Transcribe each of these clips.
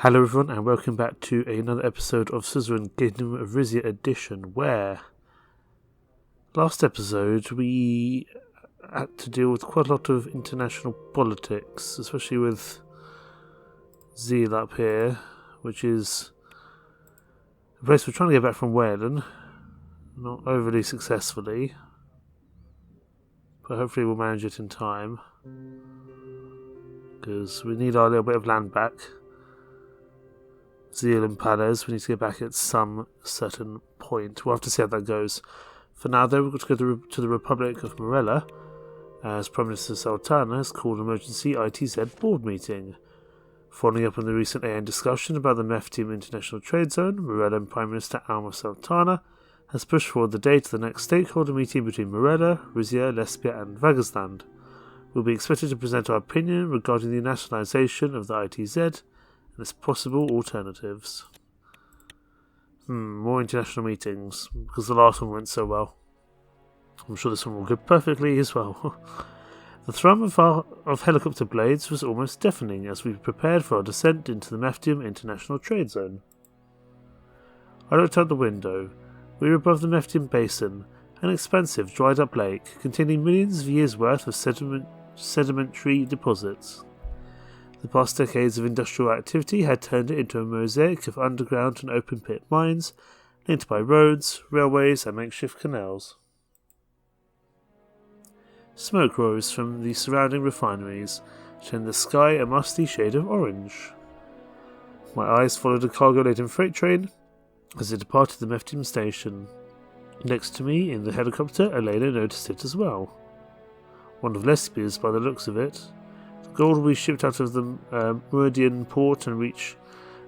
Hello everyone and welcome back to another episode of Suzerain Kingdom of Rizia edition, where last episode we had to deal with quite a lot of international politics, especially with Zeal up here, which is a place we're trying to get back from Whalen, not overly successfully, but hopefully we'll manage it in time, because we need our little bit of land back. Zeal and Palace, we need to get back at some certain point. We'll have to see how that goes. For now, though, we've got to go to the Republic of Morella, as Prime Minister Sultana has called an emergency ITZ board meeting. Following up on the recent AN discussion about the MEF Team International Trade Zone, Morella and Prime Minister Alma Sultana has pushed forward the date to the next stakeholder meeting between Morella, Rizia, Lesbia and Vagasland. We'll be expected to present our opinion regarding the nationalisation of the ITZ, and its possible alternatives. More international meetings, because the last one went so well. I'm sure this one will go perfectly as well. The thrum of helicopter blades was almost deafening as we prepared for our descent into the Meftium International Trade Zone. I looked out the window. We were above the Meftium Basin, an expansive dried-up lake containing millions of years' worth of sedimentary deposits. The past decades of industrial activity had turned it into a mosaic of underground and open-pit mines, linked by roads, railways and makeshift canals. Smoke rose from the surrounding refineries, showing the sky a musty shade of orange. My eyes followed a cargo-laden freight train as it departed the Meftium station. Next to me, in the helicopter, Elena noticed it as well. One of Lesbia's by the looks of it. Gold will be shipped out of the Meridian port and reach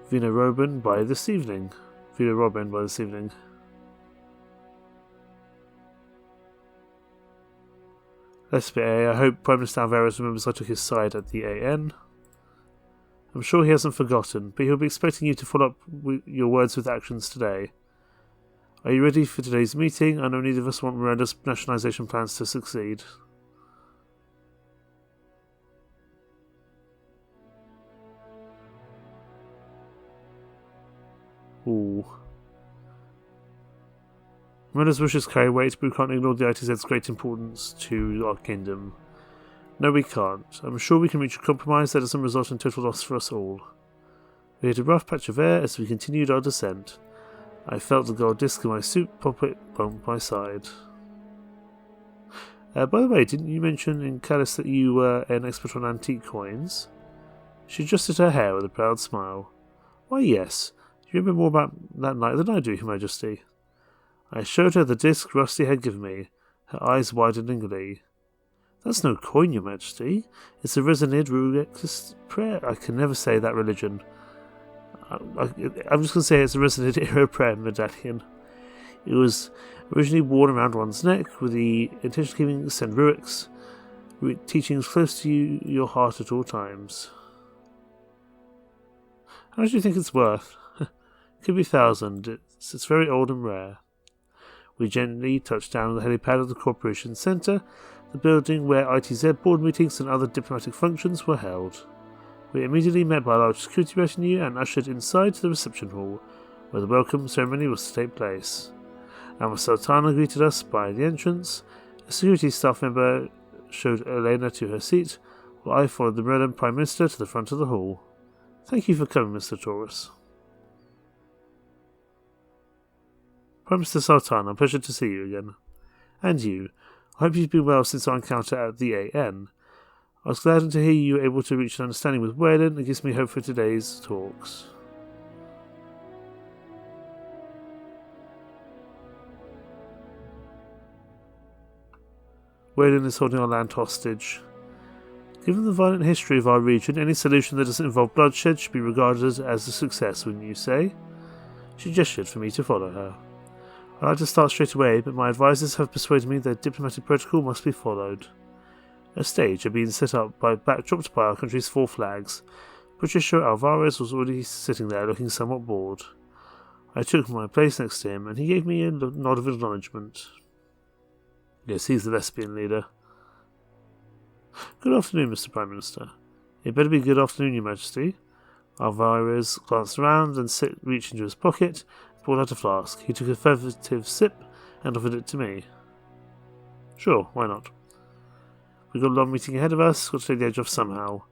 Vina Robin by this evening. Lesbia, I hope Prime Minister Alvarez remembers I took his side at the AN. I'm sure he hasn't forgotten, but he'll be expecting you to follow up your words with actions today. Are you ready for today's meeting? I know neither of us want Miranda's nationalisation plans to succeed. Ooh. Miranda's wishes carry weight, but we can't ignore the ITZ's great importance to our kingdom. No, we can't. I'm sure we can reach a compromise that doesn't result in total loss for us all. We hit a rough patch of air as we continued our descent. I felt the gold disc in my suit pocket bump my side. By the way, didn't you mention in Callis that you were an expert on antique coins? She adjusted her hair with a proud smile. Why, yes. You remember more about that night than I do, Your Majesty. I showed her the disc Rusty had given me, her eyes widened in glee. That's no coin, Your Majesty. It's a Resinid Rurex prayer. I can never say that religion. I'm just going to say it's a Resinid era prayer medallion. It was originally worn around one's neck with the intention of keeping Sen Rurex teachings close to your heart at all times. How much do you think it's worth? Could be 1,000. It's very old and rare. We gently touched down on the helipad of the Corporation Centre, the building where ITZ board meetings and other diplomatic functions were held. We immediately met by a large security retinue and ushered inside to the reception hall, where the welcome ceremony was to take place. Alma Sultana greeted us by the entrance. A security staff member showed Elena to her seat, while I followed the Merlin Prime Minister to the front of the hall. Thank you for coming, Mr. Taurus. Prime Minister Sultana, pleasure to see you again. And you. I hope you've been well since our encounter at the AN. I was glad to hear you were able to reach an understanding with Whalen. It gives me hope for today's talks. Whalen is holding our land hostage. Given the violent history of our region, any solution that doesn't involve bloodshed should be regarded as a success, wouldn't you say? She gestured for me to follow her. I'd like to start straight away, but my advisors have persuaded me that diplomatic protocol must be followed. A stage had been set up dropped by our country's 4 flags. Patricio Alvarez was already sitting there looking somewhat bored. I took my place next to him, and he gave me a nod of acknowledgement. Yes, he's the lesbian leader. Good afternoon, Mr. Prime Minister. It better be good afternoon, Your Majesty. Alvarez glanced around and reached into his pocket and pulled out a flask. He took a furtive sip and offered it to me. Sure, why not? We've got a long meeting ahead of us, got to take the edge off somehow.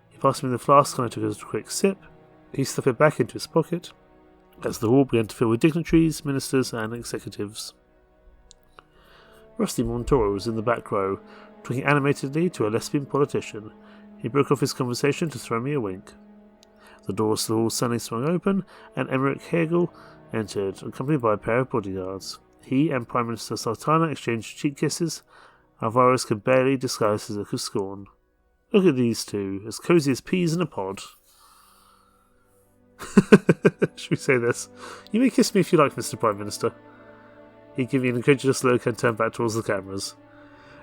He passed me the flask and I took a quick sip. He stuffed it back into his pocket as the hall began to fill with dignitaries, ministers and executives. Rusty Montoro was in the back row, talking animatedly to a lesbian politician. He broke off his conversation to throw me a wink. The doors to the hall suddenly swung open, and Emmerich Hegel entered, accompanied by a pair of bodyguards. He and Prime Minister Sultana exchanged cheek kisses. Alvarez could barely disguise his look of scorn. Look at these two, as cosy as peas in a pod. Should we say this? You may kiss me if you like, Mr. Prime Minister. He gave me an incredulous look and turned back towards the cameras.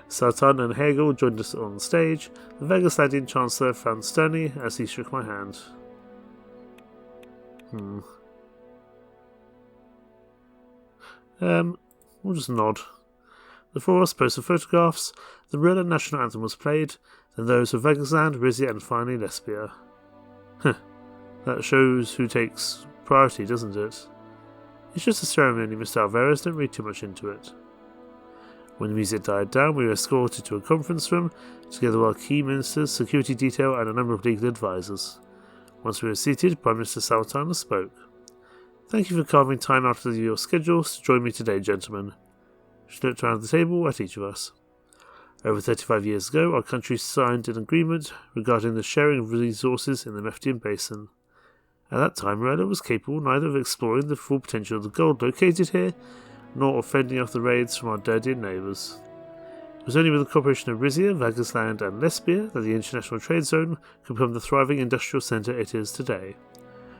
Sultana and Hegel joined us on stage. The Vegaslandian Chancellor frowned sternly as he shook my hand. We'll just nod. The four of us posted photographs. The Morella national anthem was played, then those of Vegasland, Rizia, and finally Lesbia. That shows who takes priority, doesn't it? It's just a ceremony, Mr. Alvarez, don't read too much into it. When the music died down, we were escorted to a conference room, together with our key ministers, security detail, and a number of legal advisors. Once we were seated, Prime Minister Sultana spoke. Thank you for carving time out of your schedules to join me today, gentlemen. She looked around the table at each of us. Over 35 years ago, our country signed an agreement regarding the sharing of resources in the Meftian Basin. At that time, Morella was capable neither of exploring the full potential of the gold located here, nor of fending off the raids from our dirtier neighbours. It was only with the cooperation of Rizia, Vegasland and Lesbia that the international trade zone could become the thriving industrial centre it is today.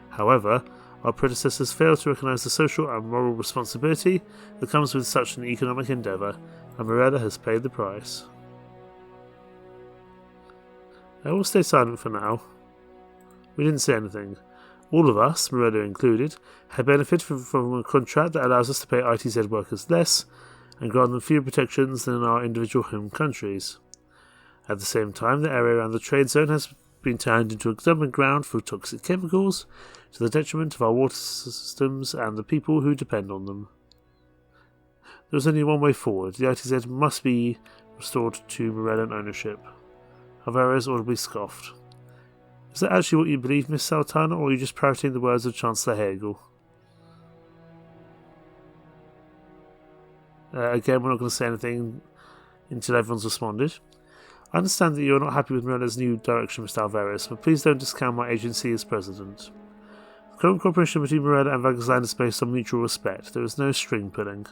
However, our predecessors failed to recognise the social and moral responsibility that comes with such an economic endeavour, and Morella has paid the price. I will stay silent for now. We didn't say anything. All of us, Morella included, had benefited from a contract that allows us to pay ITZ workers less and grant them fewer protections than in our individual home countries. At the same time, the area around the trade zone has been turned into a dumping ground for toxic chemicals, to the detriment of our water systems and the people who depend on them. There is only one way forward. The ITZ must be restored to Morellan ownership. Alvarez audibly scoffed. Is that actually what you believe, Miss Sultana, or are you just parroting the words of Chancellor Hegel? Again, we're not going to say anything until everyone's responded. I understand that you are not happy with Morella's new direction, Mr. Alvarez, but please don't discount my agency as president. The current cooperation between Morella and Vegasland is based on mutual respect. There is no string pulling.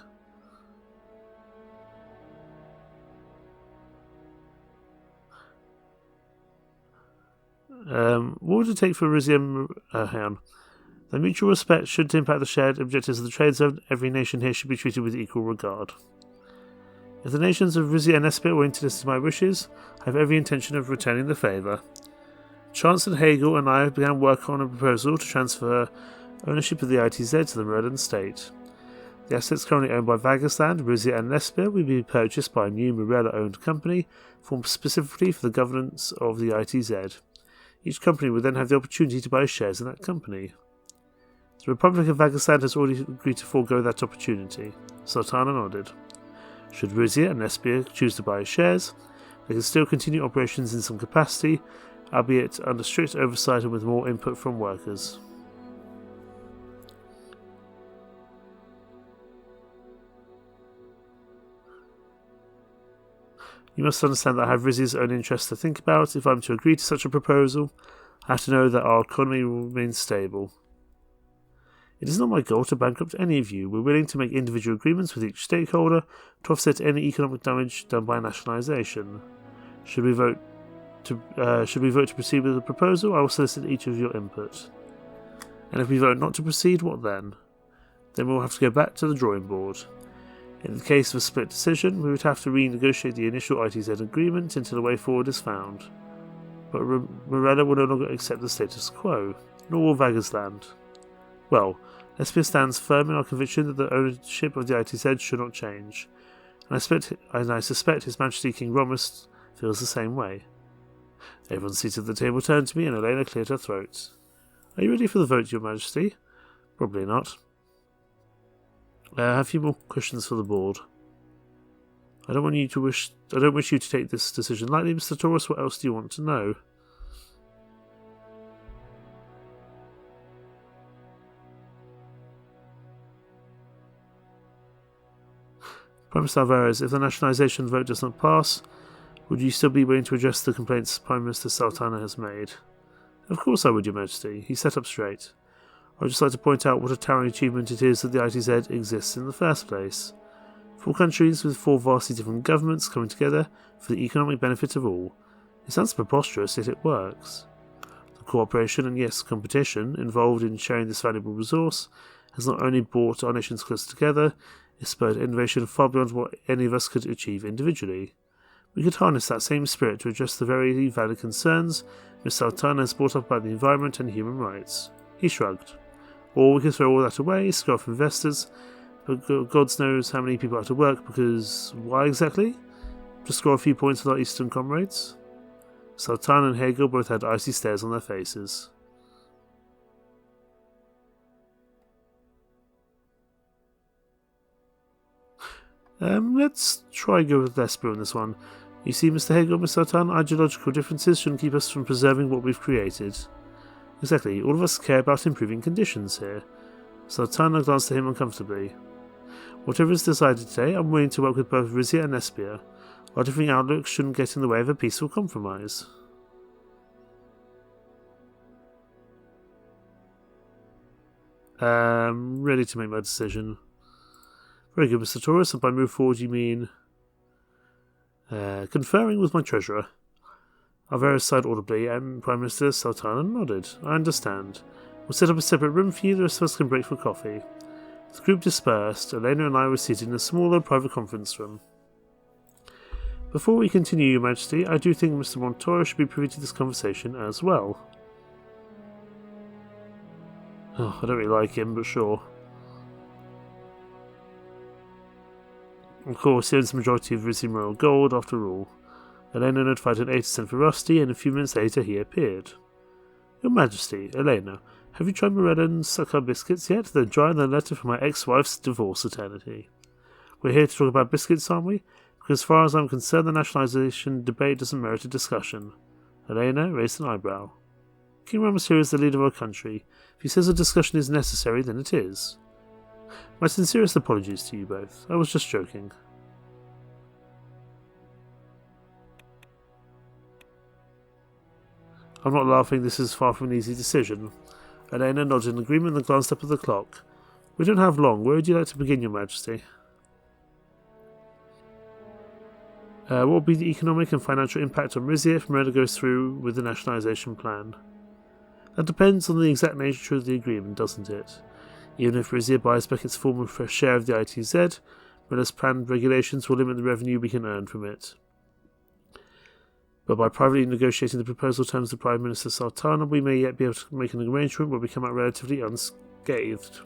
What would it take for Rizia? Hang on. The mutual respect should impact the shared objectives of the trade zone. Every nation here should be treated with equal regard. If the nations of Rizia and Espia were interested in my wishes, I have every intention of returning the favour. Chancellor Hegel and I began work on a proposal to transfer ownership of the ITZ to the Morellan state. The assets currently owned by Vegasland, Rizia and Espia will be purchased by a new Morella-owned company formed specifically for the governance of the ITZ. Each company would then have the opportunity to buy shares in that company. The Republic of Vegasland has already agreed to forego that opportunity. Sultana nodded. Should Rizia and Espia choose to buy shares, they can still continue operations in some capacity, albeit under strict oversight and with more input from workers. You must understand that I have Rizia's own interests to think about. If I am to agree to such a proposal, I have to know that our economy will remain stable. It is not my goal to bankrupt any of you. We're willing to make individual agreements with each stakeholder to offset any economic damage done by nationalisation. Should we vote to proceed with the proposal, I will solicit each of your input. And if we vote not to proceed, what then? Then we'll have to go back to the drawing board. In the case of a split decision, we would have to renegotiate the initial ITZ agreement until a way forward is found. But Morella will no longer accept the status quo, nor will Vegasland. Well, Espia stands firm in our conviction that the ownership of the ITZ should not change, and I suspect His Majesty King Romus feels the same way. Everyone seated at the table turned to me, and Elena cleared her throat. Are you ready for the vote, Your Majesty? Probably not. I have a few more questions for the board. I don't wish you to take this decision lightly, Mr. Taurus. What else do you want to know? Prime Minister Alvarez, if the nationalisation vote does not pass, would you still be willing to address the complaints Prime Minister Sultana has made? Of course I would, Your Majesty. He sat up straight. I would just like to point out what a towering achievement it is that the ITZ exists in the first place. 4 countries with 4 vastly different governments coming together for the economic benefit of all. It sounds preposterous, yet it works. The cooperation and, yes, competition involved in sharing this valuable resource has not only brought our nations closer together, it spurred innovation far beyond what any of us could achieve individually. We could harness that same spirit to address the very valid concerns Ms. Sultana has brought up about the environment and human rights. He shrugged. Or we could throw all that away, scare off investors, but God knows how many people are to work, because why exactly? To score a few points with our eastern comrades? Sultan and Hegel both had icy stares on their faces. Let's try go with Lesper on this one. You see, Mr. Hegel, Mr. Sultan, ideological differences shouldn't keep us from preserving what we've created. Exactly, all of us care about improving conditions here. Sultana glanced at him uncomfortably. Whatever is decided today, I'm willing to work with both Rizia and Espia. Our differing outlooks shouldn't get in the way of a peaceful compromise. Ready to make my decision. Very good, Mr. Taurus, and by move forward you mean... conferring with my treasurer. Alvarez sighed audibly, and Prime Minister Sultana nodded. I understand. We'll set up a separate room for you, the rest of us can break for coffee. The group dispersed. Elena and I were seated in a smaller private conference room. Before we continue, Your Majesty, I do think Mr. Montoro should be privy to this conversation as well. Oh, I don't really like him, but sure. Of course, he owns the majority of Rizia Royal Gold, after all. Elena notified an 80% for Rusty, and a few minutes later he appeared. Your Majesty, Elena, have you tried Morella and Sucker biscuits yet? They're drier than a letter from my ex-wife's divorce eternity. We're here to talk about biscuits, aren't we? Because as far as I'm concerned, the nationalisation debate doesn't merit a discussion. Elena raised an eyebrow. King Ramus is the leader of our country. If he says a discussion is necessary, then it is. My sincerest apologies to you both. I was just joking. I'm not laughing, this is far from an easy decision. Elena nodded in agreement and glanced up at the clock. We don't have long. Where would you like to begin, Your Majesty? What will be the economic and financial impact on Rizia if Morella goes through with the nationalisation plan? That depends on the exact nature of the agreement, doesn't it? Even if Rizia buys back its former share of the ITZ, Morella's planned regulations will limit the revenue we can earn from it. But by privately negotiating the proposal terms with Prime Minister Sultana, we may yet be able to make an arrangement where we come out relatively unscathed.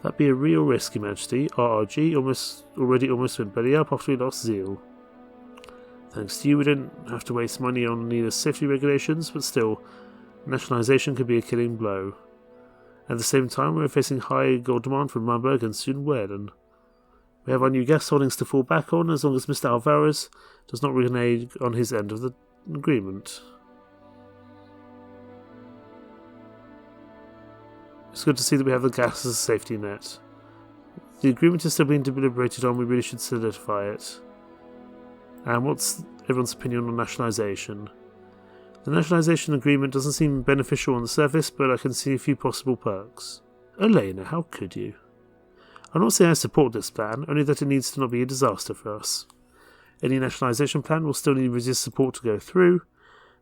That'd be a real risk, Your Majesty. RRG already almost went belly up after we lost Zeal. Thanks to you, we didn't have to waste money on neither safety regulations, but still, nationalisation could be a killing blow. At the same time, we're facing high gold demand from Marburg and soon Werden. We have our new gas holdings to fall back on as long as Mr. Alvarez does not renege on his end of the agreement. It's good to see that we have the gas as a safety net. The agreement is still being deliberated on, we really should solidify it. And what's everyone's opinion on nationalisation? The nationalisation agreement doesn't seem beneficial on the surface, but I can see a few possible perks. Elena, how could you? I'm not saying I support this plan, only that it needs to not be a disaster for us. Any nationalisation plan will still need Rizia's support to go through.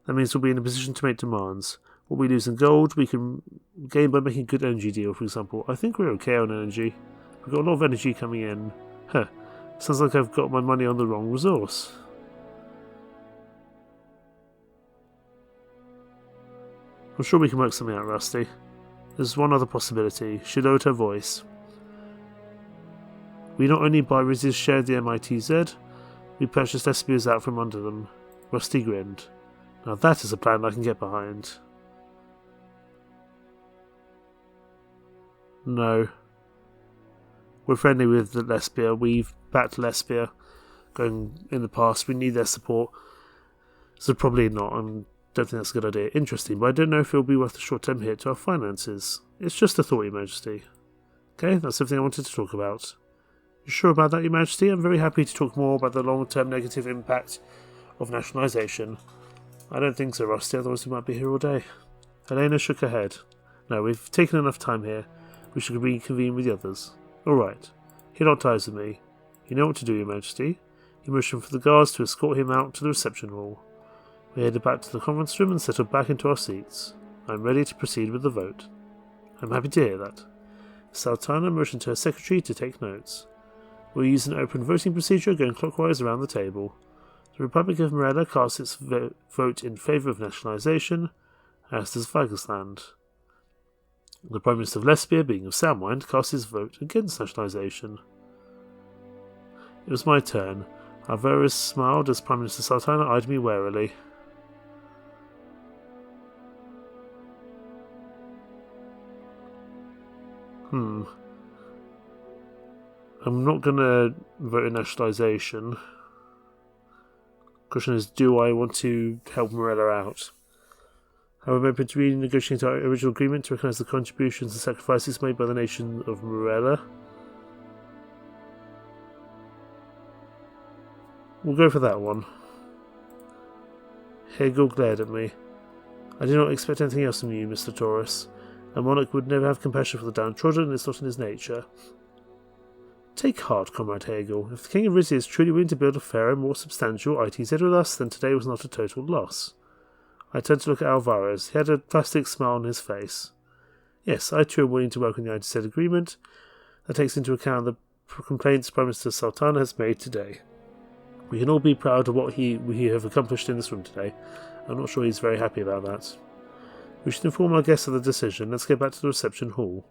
That means we'll be in a position to make demands. What we lose in gold, we can gain by making a good energy deal, for example. I think we're okay on energy. We've got a lot of energy coming in. Sounds like I've got my money on the wrong resource. I'm sure we can work something out, Rusty. There's one other possibility. She lowered her voice. We not only buy Rizia's share of the MITZ, we purchased Espia's out from under them. Rusty grinned. Now that is a plan I can get behind. No. We're friendly with the Lesbia. We've backed Lesbia going in the past. We need their support. So probably not. I don't think that's a good idea. Interesting, but I don't know if it'll be worth a short-term hit to our finances. It's just a thought, Your Majesty. Okay, that's everything I wanted to talk about. You sure about that, Your Majesty? I'm very happy to talk more about the long-term negative impact of nationalisation. I don't think so, Rusty, otherwise we might be here all day. Helena shook her head. No, we've taken enough time here. We should reconvene with the others. Alright. He locked eyes with me. You know what to do, Your Majesty. He motioned for the guards to escort him out to the reception hall. We headed back to the conference room and settled back into our seats. I'm ready to proceed with the vote. I'm happy to hear that. Sultana motioned to her secretary to take notes. We'll use an open voting procedure going clockwise around the table. The Republic of Morella casts its vote in favour of nationalisation, as does Vagersland. The Prime Minister of Lesbia, being of sound mind, cast his vote against nationalisation. It was my turn. Alvarez smiled as Prime Minister Sultana eyed me warily. I'm not going to vote in nationalisation. Question is, do I want to help Morella out? I'm open to renegotiating our original agreement to recognise the contributions and sacrifices made by the nation of Morella. We'll go for that one. Hegel glared at me. I did not expect anything else from you, Mr. Taurus. A monarch would never have compassion for the downtrodden, and it's not in his nature. Take heart, Comrade Hegel. If the King of Rizia is truly willing to build a fairer, more substantial ITZ with us, then today was not a total loss. I turned to look at Alvarez. He had a plastic smile on his face. Yes, I too am willing to welcome the ITZ agreement. That takes into account the complaints Prime Minister Sultana has made today. We can all be proud of what we have accomplished in this room today. I'm not sure he's very happy about that. We should inform our guests of the decision. Let's get back to the reception hall.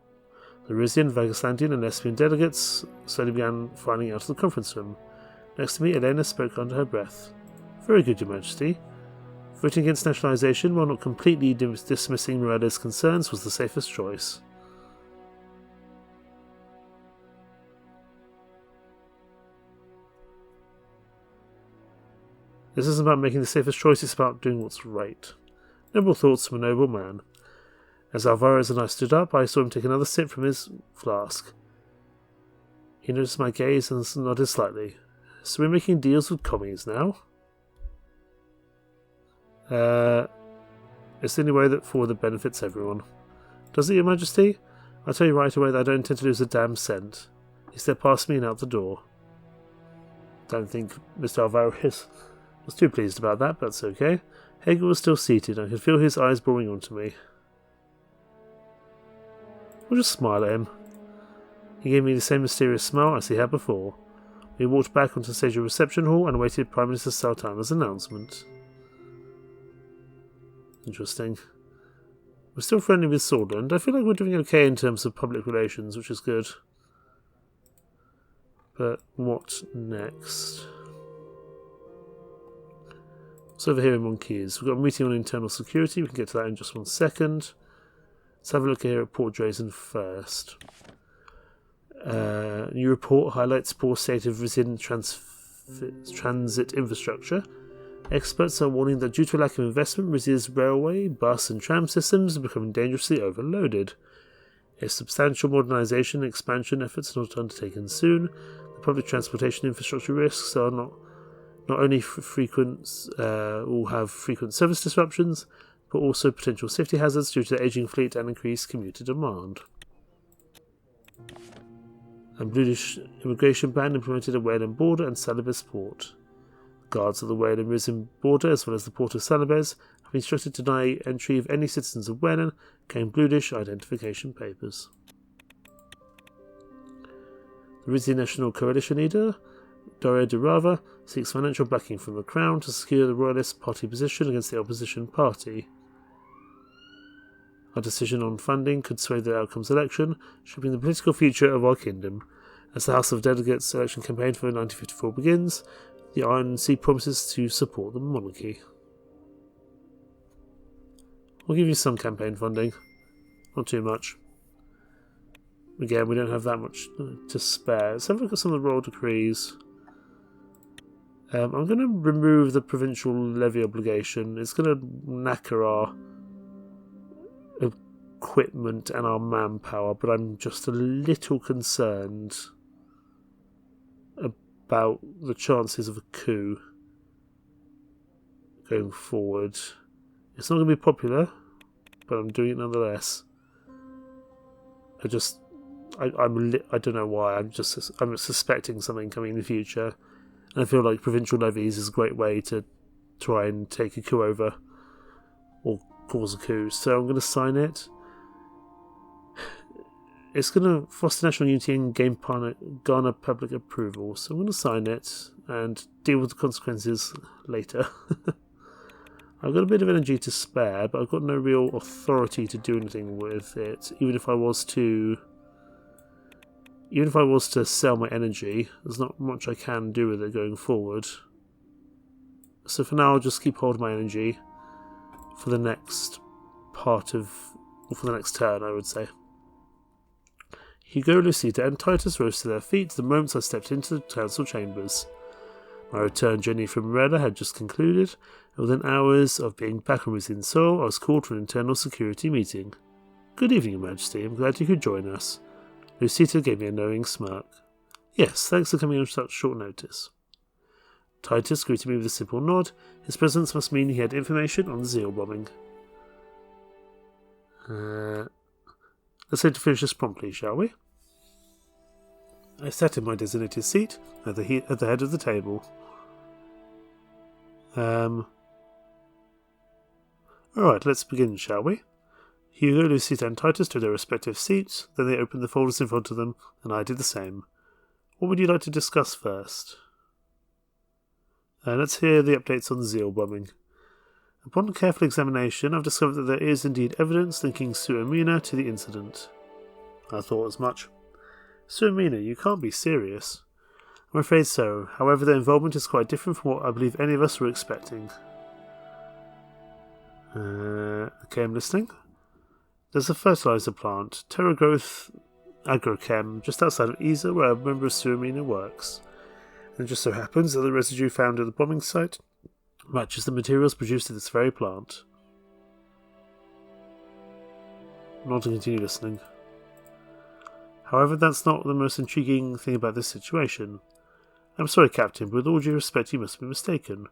The Rizian, Vagerslandian and Lesbian delegates slowly began filing out of the conference room. Next to me, Elena spoke under her breath. Very good, Your Majesty. Voting against nationalisation, while not completely dismissing Morella's concerns, was the safest choice. This isn't about making the safest choice, it's about doing what's right. Noble thoughts from a noble man. As Alvarez and I stood up, I saw him take another sip from his flask. He noticed my gaze and nodded slightly. So we're making deals with commies now? It's the only way that forward that benefits everyone. Does it, Your Majesty? I'll tell you right away that I don't intend to lose a damn cent. He stepped past me and out the door. Don't think Mr. Alvarez was too pleased about that, but that's okay. Hegel was still seated, and I could feel his eyes boring onto me. I'll just smile at him. He gave me the same mysterious smile as he had before. We walked back onto the stage of the reception hall and awaited Prime Minister Sultana's announcement. Interesting. We're still friendly with Swordland. I feel like we're doing okay in terms of public relations, which is good. But what next? What's over here in Monkeys? We've got a meeting on internal security. We can get to that in just 1 second. Let's have a look here at Port Drazen first. New report highlights poor state of Rizin transit infrastructure. Experts are warning that due to a lack of investment, Rizia's railway, bus and tram systems are becoming dangerously overloaded. If substantial modernisation and expansion efforts are not undertaken soon, the public transportation infrastructure risks are not only will have frequent service disruptions, but also potential safety hazards due to the ageing fleet and increased commuter demand. A British immigration ban implemented at Whalen border and Salabes port. Guards at the Whalen Rizin border, as well as the port of Salabes, have been instructed to deny entry of any citizens of Whalen carrying bluish identification papers. The Rizzi National Coalition leader, Doria de Rava, seeks financial backing from the Crown to secure the Royalist Party position against the opposition party. Our decision on funding could sway the outcome's election, shaping the political future of our kingdom. As the House of Delegates election campaign for 1954 begins, the RNC promises to support the monarchy. We'll give you some campaign funding. Not too much. Again, we don't have that much to spare. Let's have a look at some of the royal decrees. I'm going to remove the provincial levy obligation. It's going to knacker our equipment and our manpower, but I'm just a little concerned about the chances of a coup going forward. It's not going to be popular, but I'm doing it nonetheless. I don't know why. I'm suspecting something coming in the future, and I feel like provincial levies is a great way to try and take a coup over or cause a coup. So I'm going to sign it. It's going to foster national unity and garner public approval. So I'm going to sign it and deal with the consequences later. I've got a bit of energy to spare, but I've got no real authority to do anything with it. Even if I was to sell my energy, there's not much I can do with it going forward. So for now, I'll just keep hold of my energy for the next turn, I would say. Hugo, Lucita, and Titus rose to their feet the moment I stepped into the council chambers. My return journey from Reda had just concluded, and within hours of being back on Rizian soil, I was called for an internal security meeting. Good evening, Your Majesty. I'm glad you could join us. Lucita gave me a knowing smirk. Yes, thanks for coming on such short notice. Titus greeted me with a simple nod. His presence must mean he had information on the Zeal bombing. Let's aim to finish this promptly, shall we? I sat in my designated seat at the head of the table. Alright, let's begin, shall we? Hugo, Lucita, and Titus took their respective seats, then they opened the folders in front of them, and I did the same. What would you like to discuss first? Let's hear the updates on the Zeal bombing. Upon careful examination, I've discovered that there is indeed evidence linking Suamina to the incident. I thought as much. Suamina, you can't be serious. I'm afraid so. However, their involvement is quite different from what I believe any of us were expecting. Okay, I'm listening. There's a fertilizer plant, Terra Growth Agrochem, just outside of Isa, where a member of Suamina works. And it just so happens that the residue found at the bombing site matches the materials produced at this very plant. Not to continue listening. However, that's not the most intriguing thing about this situation. I'm sorry, Captain, but with all due respect, you must be mistaken.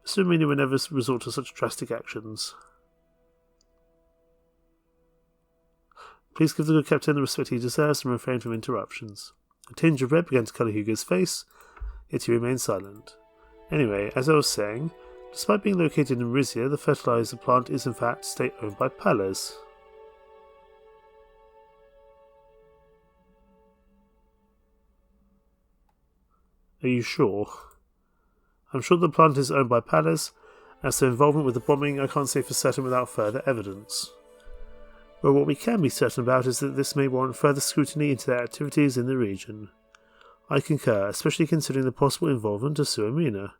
Suamina would never resort to such drastic actions. Please give the good Captain the respect he deserves and refrain from interruptions. A tinge of red began to colour Hugo's face, yet he remained silent. Anyway, as I was saying, despite being located in Rizia, the fertilizer plant is in fact state-owned by Palace. Are you sure? I'm sure the plant is owned by Palace. As to involvement with the bombing, I can't say for certain without further evidence. But what we can be certain about is that this may warrant further scrutiny into their activities in the region. I concur, especially considering the possible involvement of Suamina.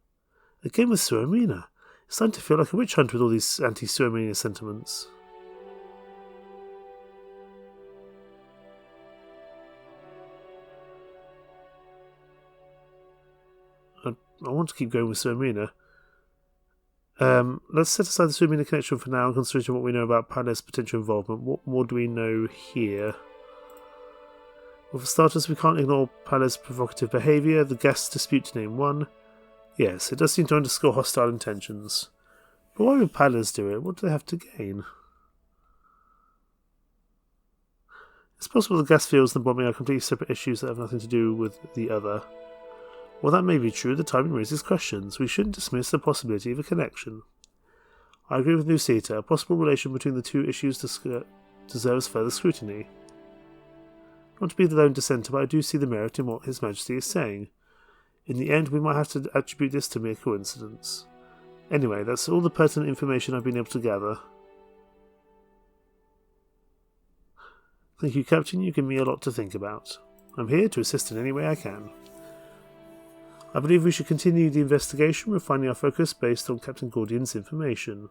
Again with Suamina. It's starting to feel like a witch hunt with all these anti-Suamina sentiments. I want to keep going with Suamina. Let's set aside the Suamina connection for now and consider what we know about Palace's potential involvement. What more do we know here? Well, for starters, we can't ignore Palace's provocative behaviour, the guest dispute to name one. Yes, it does seem to underscore hostile intentions. But why would Palace do it? What do they have to gain? It's possible the gas fields and the bombing are completely separate issues that have nothing to do with the other. While that may be true, the timing raises questions. We shouldn't dismiss the possibility of a connection. I agree with Lucita. A possible relation between the two issues deserves further scrutiny. Not to be the lone dissenter, but I do see the merit in what His Majesty is saying. In the end, we might have to attribute this to mere coincidence. Anyway, that's all the pertinent information I've been able to gather. Thank you, Captain. You give me a lot to think about. I'm here to assist in any way I can. I believe we should continue the investigation, refining our focus based on Captain Gordian's information.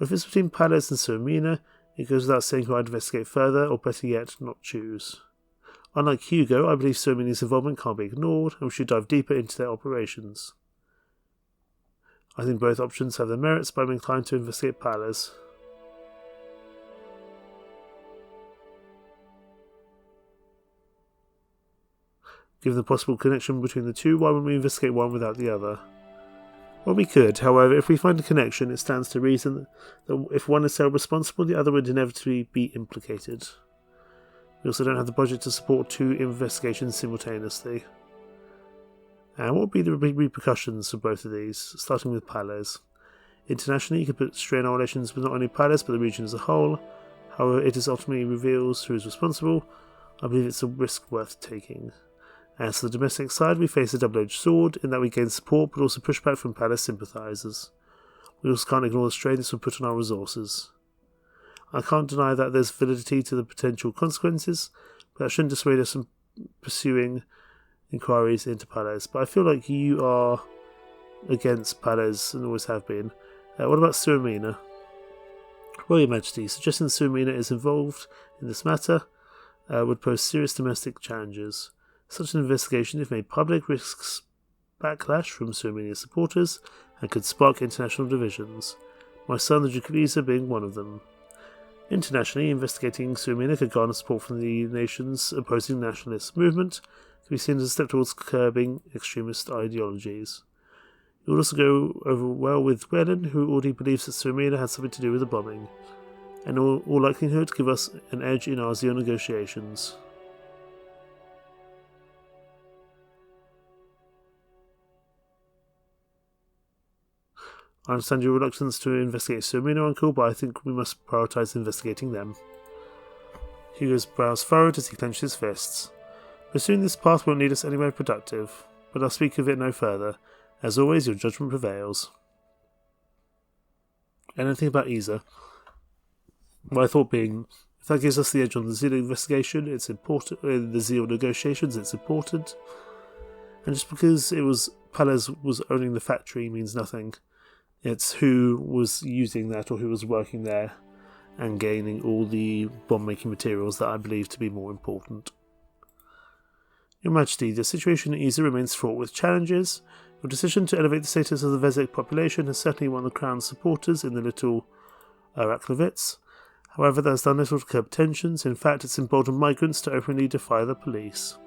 If it's between Palace and Suamina, it goes without saying who I'd investigate further, or better yet, not choose. Unlike Hugo, I believe Suzerain's involvement can't be ignored, and we should dive deeper into their operations. I think both options have their merits, but I'm inclined to investigate Palace. Given the possible connection between the two, why wouldn't we investigate one without the other? Well, we could. However, if we find a connection, it stands to reason that if one is held responsible, the other would inevitably be implicated. We also don't have the budget to support two investigations simultaneously. And what would be the repercussions for both of these, starting with Palace? Internationally, you could put strain on relations with not only Palace but the region as a whole. However, it is ultimately reveals who is responsible. I believe it's a risk worth taking. As for the domestic side, we face a double-edged sword in that we gain support but also pushback from Palace sympathisers. We also can't ignore the strain this would put on our resources. I can't deny that there's validity to the potential consequences, but that shouldn't dissuade us from pursuing inquiries into Palace. But I feel like you are against Palace and always have been. What about Suzerain? Well, Your Majesty, suggesting Suzerain is involved in this matter would pose serious domestic challenges. Such an investigation, if made public, risks backlash from Suzerain's supporters and could spark international divisions. My son, the Duke of Rizia, being one of them. Internationally, investigating Suzerain could garner support from the nation's opposing nationalist movement, could be seen as a step towards curbing extremist ideologies. It would also go over well with Wellen, who already believes that Suzerain had something to do with the bombing, and in all likelihood give us an edge in our Zeal negotiations. I understand your reluctance to investigate Suzerain, Uncle, but I think we must prioritise investigating them. Hugo's brows furrowed as he clenched his fists. Pursuing this path won't lead us anywhere productive, but I'll speak of it no further. As always, your judgment prevails. Anything about Isa? My thought being, if that gives us the edge on the Zeal investigation, it's important. The Zeal negotiations, it's important. And just because it was Palace was owning the factory means nothing. It's who was using that or who was working there and gaining all the bomb-making materials that I believe to be more important. Your Majesty, the situation in Isa remains fraught with challenges. Your decision to elevate the status of the Vezek population has certainly won the Crown's supporters in the Little Araklovets. However, that has done little to curb tensions. In fact, it's emboldened migrants to openly defy the police.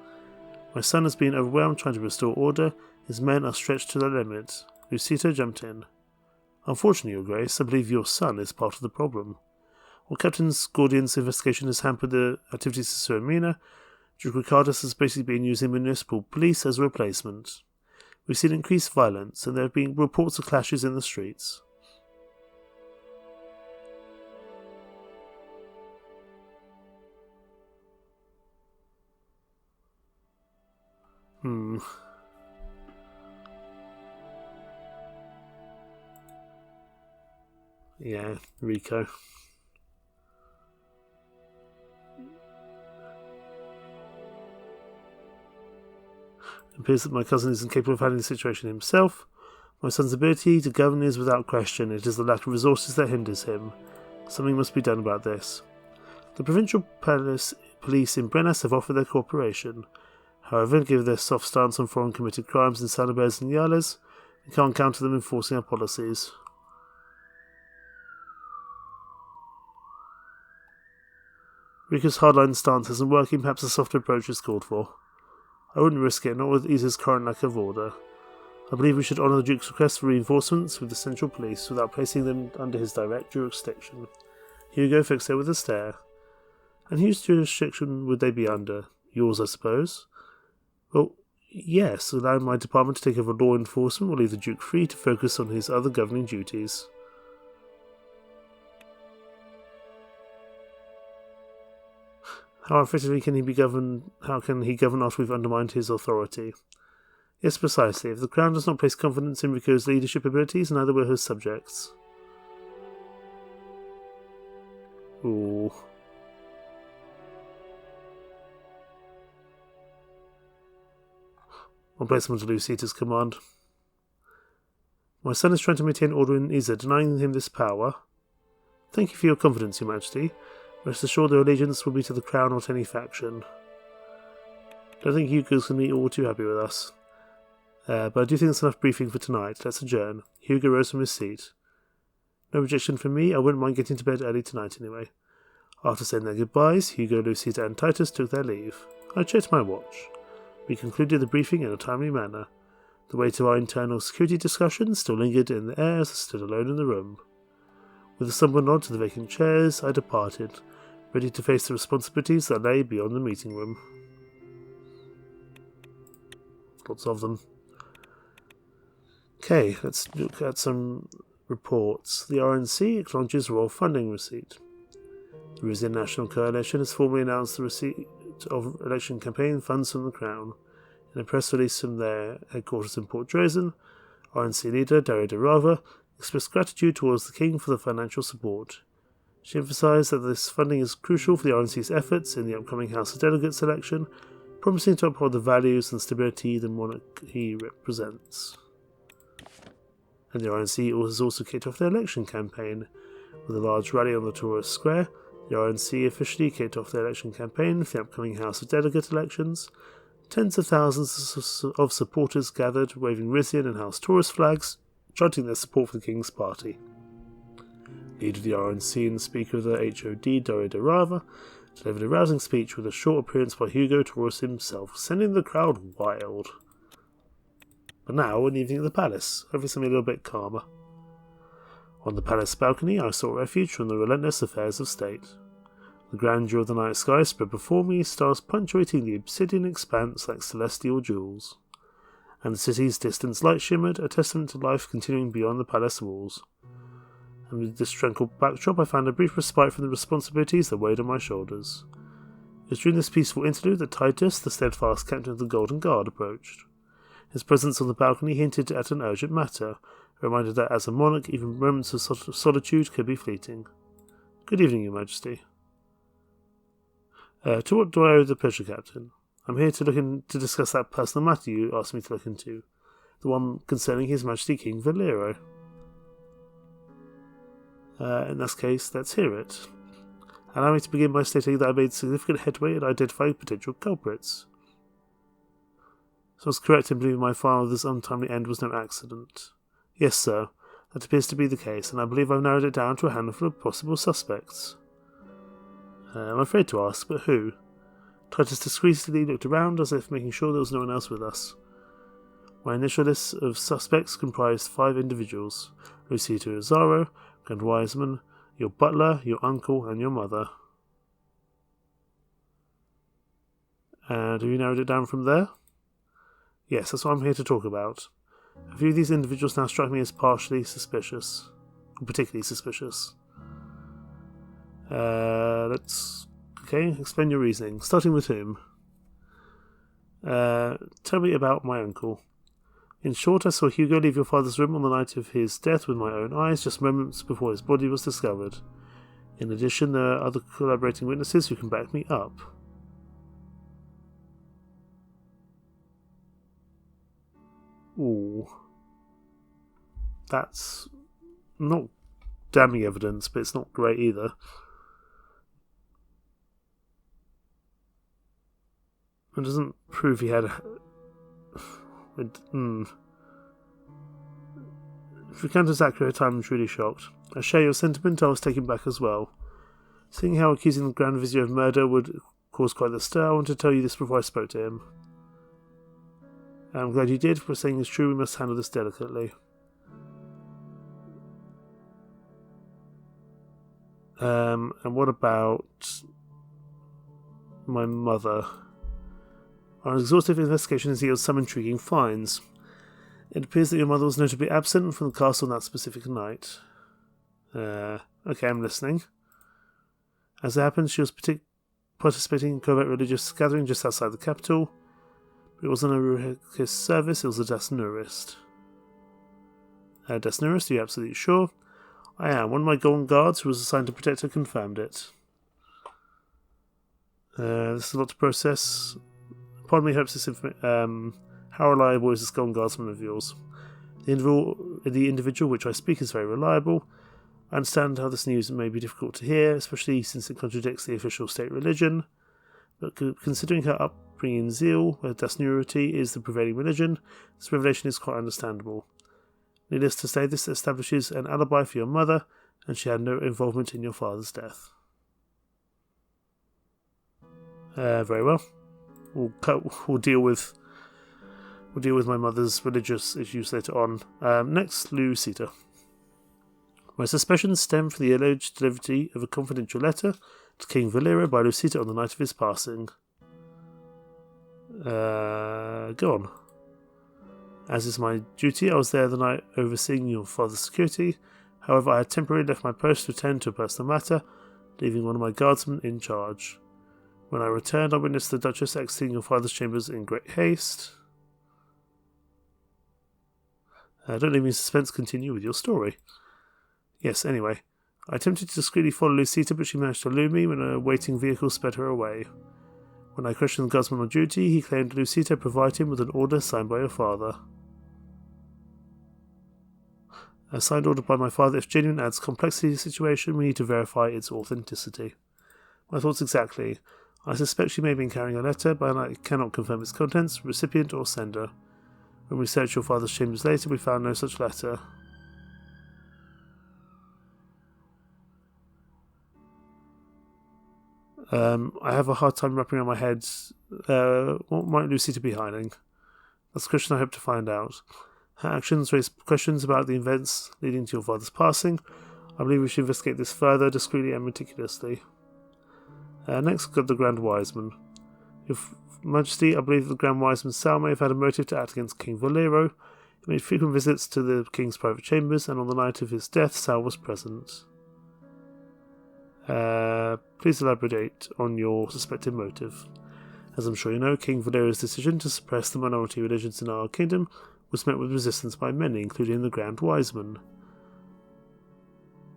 My son has been overwhelmed trying to restore order. His men are stretched to their limit. Lucita jumped in. Unfortunately, Your Grace, I believe your son is part of the problem. While Captain Gordian's investigation has hampered the activities of Suzerain, Duke Ricardus has basically been using municipal police as a replacement. We've seen increased violence, and there have been reports of clashes in the streets. Yeah, Rico. It appears that my cousin is incapable of handling the situation himself. My son's ability to govern is without question. It is the lack of resources that hinders him. Something must be done about this. The provincial police in Brennas have offered their cooperation. However, given their soft stance on foreign committed crimes in Salabers and Yales, we can't count on them enforcing our policies. Rico's hardline stance isn't working, perhaps a softer approach is called for. I wouldn't risk it, not with Isa's current lack of order. I believe we should honour the Duke's request for reinforcements with the Central Police without placing them under his direct jurisdiction. Hugo fixed it with a stare. And whose jurisdiction would they be under? Yours, I suppose? Well, yes, allowing my department to take over law enforcement will leave the Duke free to focus on his other governing duties. How effectively can he be governed? How can he govern after we've undermined his authority? Yes, precisely. If the Crown does not place confidence in Rico's leadership abilities, neither will his subjects. Ooh. I'll place him under Lucita's command. My son is trying to maintain order in Isa, denying him this power. Thank you for your confidence, Your Majesty. Rest assured their allegiance will be to the Crown, not any faction. Don't think Hugo's going to be all too happy with us. But I do think it's enough briefing for tonight. Let's adjourn. Hugo rose from his seat. No objection from me. I wouldn't mind getting to bed early tonight anyway. After saying their goodbyes, Hugo, Lucita and Titus took their leave. I checked my watch. We concluded the briefing in a timely manner. The weight of our internal security discussion still lingered in the air as I stood alone in the room. With a sombre nod to the vacant chairs, I departed, ready to face the responsibilities that lay beyond the meeting room. Lots of them. Okay, let's look at some reports. The RNC acknowledges royal funding receipt. The Rizia National Coalition has formally announced the receipt of election campaign funds from the Crown. In a press release from their headquarters in Port Dresden, RNC leader Daria Rava expressed gratitude towards the King for the financial support. She emphasised that this funding is crucial for the RNC's efforts in the upcoming House of Delegates election, promising to uphold the values and stability the monarchy represents. And the RNC has also kicked off their election campaign. With a large rally on the tourist square, the RNC officially kicked off their election campaign for the upcoming House of Delegate elections. Tens of thousands of supporters gathered, waving Rizian and House tourist flags, chanting their support for the King's party. Leader of the RNC and Speaker of the HOD, Daria Rava, delivered a rousing speech with a short appearance by Hugo Taurus himself, sending the crowd wild. But now, an evening at the palace, hopefully something a little bit calmer. On the palace balcony, I sought refuge from the relentless affairs of state. The grandeur of the night sky spread before me, stars punctuating the obsidian expanse like celestial jewels. And the city's distant light shimmered, a testament to life continuing beyond the palace walls. And with this tranquil backdrop, I found a brief respite from the responsibilities that weighed on my shoulders. It was during this peaceful interlude that Titus, the steadfast captain of the Golden Guard, approached. His presence on the balcony hinted at an urgent matter, a reminder that as a monarch, even moments of solitude could be fleeting. Good evening, Your Majesty. To what do I owe the pleasure, Captain? I'm here to discuss that personal matter you asked me to look into, the one concerning His Majesty King Valero. In this case, let's hear it. Allow me to begin by stating that I made significant headway in identifying potential culprits. So I was correct in believing my father's untimely end was no accident. Yes, sir, that appears to be the case, and I believe I've narrowed it down to a handful of possible suspects. I'm afraid to ask, but who? Titus discreetly looked around as if making sure there was no one else with us. My initial list of suspects comprised 5 individuals: Lucita Azaro, Grand Wiseman, your butler, your uncle, and your mother. And have you narrowed it down from there? Yes, that's what I'm here to talk about. A few of these individuals now strike me as partially suspicious. Or particularly suspicious. Okay, explain your reasoning. Starting with whom? Tell me about my uncle. In short, I saw Hugo leave your father's room on the night of his death with my own eyes, just moments before his body was discovered. In addition, there are other collaborating witnesses who can back me up. Ooh. That's not damning evidence, but it's not great either. It doesn't prove he had If your account is accurate, I'm truly shocked. I share your sentiment. I was taken back as well. Seeing how accusing the Grand Vizier of murder would cause quite the stir, I want to tell you this before I spoke to him. I'm glad you did, for saying is true, we must handle this delicately. And what about my mother? Our exhaustive investigation has yielded some intriguing finds. It appears that your mother was notably absent from the castle on that specific night. Okay, I'm listening. As it happens, she was participating in a covert religious gathering just outside the capital. But it wasn't a religious service, it was a Dasnurist. Dasnurist, are you absolutely sure? I am. One of my Golden Guards who was assigned to protect her confirmed it. This is a lot to process. Pardon me, hopes this information. How reliable is this Golden Guardsman of yours? The individual which I speak is very reliable. I understand how this news may be difficult to hear, especially since it contradicts the official state religion. But considering her bring in zeal, where dasnurity is the prevailing religion. This revelation is quite understandable. Needless to say, this establishes an alibi for your mother, and she had no involvement in your father's death. Very well. We'll deal with my mother's religious issues later on. Next, Lucita. My suspicions stem from the alleged delivery of a confidential letter to King Valera by Lucita on the night of his passing. Go on. As is my duty, I was there the night overseeing your father's security. However, I had temporarily left my post to attend to a personal matter, leaving one of my guardsmen in charge. When I returned, I witnessed the Duchess exiting your father's chambers in great haste. Don't leave me in suspense. Continue with your story. Yes, anyway. I attempted to discreetly follow Lucita, but she managed to elude me when a waiting vehicle sped her away. When I questioned the guardsman on duty, he claimed Lucita provided him with an order signed by your father. A signed order by my father, if genuine, adds complexity to the situation. We need to verify its authenticity. My thoughts exactly. I suspect she may have been carrying a letter, but I cannot confirm its contents, recipient or sender. When we searched your father's chambers later, we found no such letter. I have a hard time wrapping around my head. What might Lucita be hiding? That's a question I hope to find out. Her actions raise questions about the events leading to your father's passing. I believe we should investigate this further, discreetly and meticulously. Next, we've got the Grand Wiseman. Your Majesty, I believe the Grand Wiseman Sal may have had a motive to act against King Valero. He made frequent visits to the King's private chambers, and on the night of his death, Sal was present. Please elaborate on your suspected motive. As I'm sure you know, King Valero's decision to suppress the minority religions in our kingdom was met with resistance by many, including the Grand Wiseman.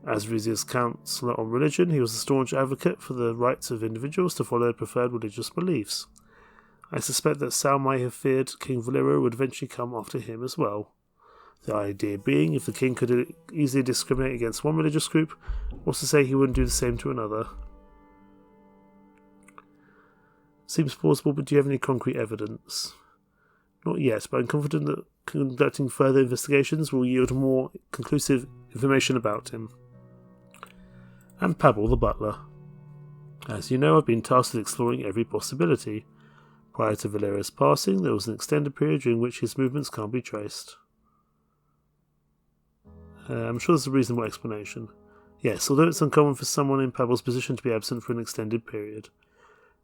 As Rizia's counsellor on religion, he was a staunch advocate for the rights of individuals to follow their preferred religious beliefs. I suspect that Sal may have feared King Valero would eventually come after him as well. The idea being, if the king could easily discriminate against one religious group, what's to say he wouldn't do the same to another? Seems plausible, but do you have any concrete evidence? Not yet, but I'm confident that conducting further investigations will yield more conclusive information about him. And Pavel, the butler. As you know, I've been tasked with exploring every possibility. Prior to Valero's passing, there was an extended period during which his movements can't be traced. I'm sure there's a reasonable explanation. Yes, although it's uncommon for someone in Pavel's position to be absent for an extended period.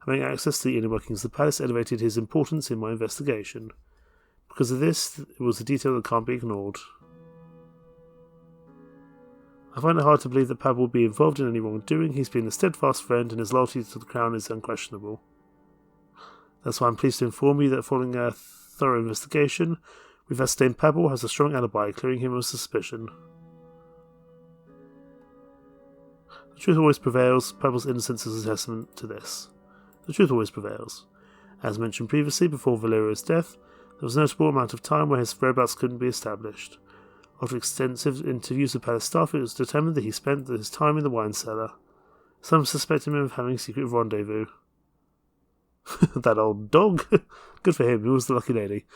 Having access to the inner workings of the palace elevated his importance in my investigation. Because of this, it was a detail that can't be ignored. I find it hard to believe that Pavel will be involved in any wrongdoing. He's been a steadfast friend, and his loyalty to the crown is unquestionable. That's why I'm pleased to inform you that following a thorough investigation, we've ascertained Pavel has a strong alibi, clearing him of suspicion. The truth always prevails. Pavel's innocence is a testament to this. The truth always prevails. As mentioned previously, before Valero's death, there was a notable amount of time where his whereabouts couldn't be established. After extensive interviews with palace staff, it was determined that he spent his time in the wine cellar. Some suspected him of having a secret rendezvous. That old dog. Good for him, he was the lucky lady.